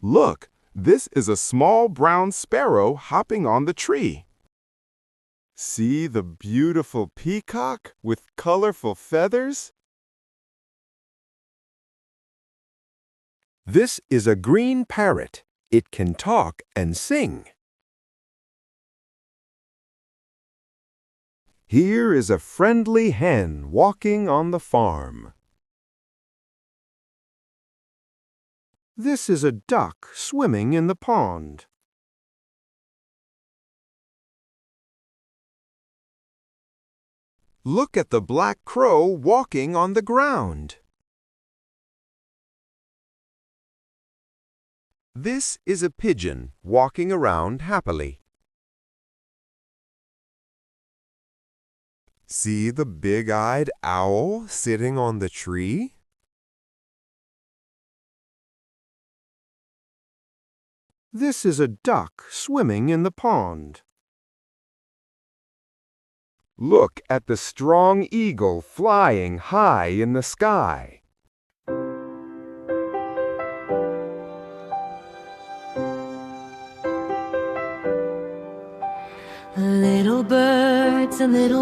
Look, this is a small brown sparrow hopping on the tree. See the beautiful peacock with colorful feathers? This is a green parrot. It can talk and sing. Here is a friendly hen walking on the farm. This is a duck swimming in the pond. Look at the black crow walking on the ground. This is a pigeon walking around happily. See the big-eyed owl sitting on the tree? This is a duck swimming in the pond. Look at the strong eagle flying high in the sky. Little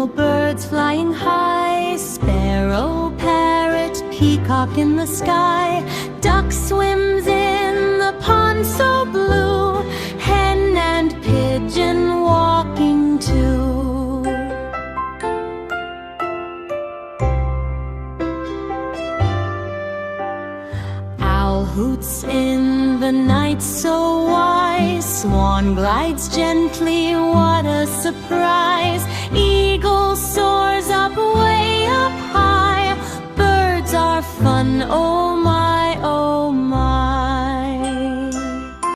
birds flying high, sparrow, parrot, peacock in the sky, duck swims in the pond so blue, hen and pigeon walking too. Owl hoots in the night so wise, swan glides gently, what a surprise. Eagle soars up way up high, birds are fun, oh my.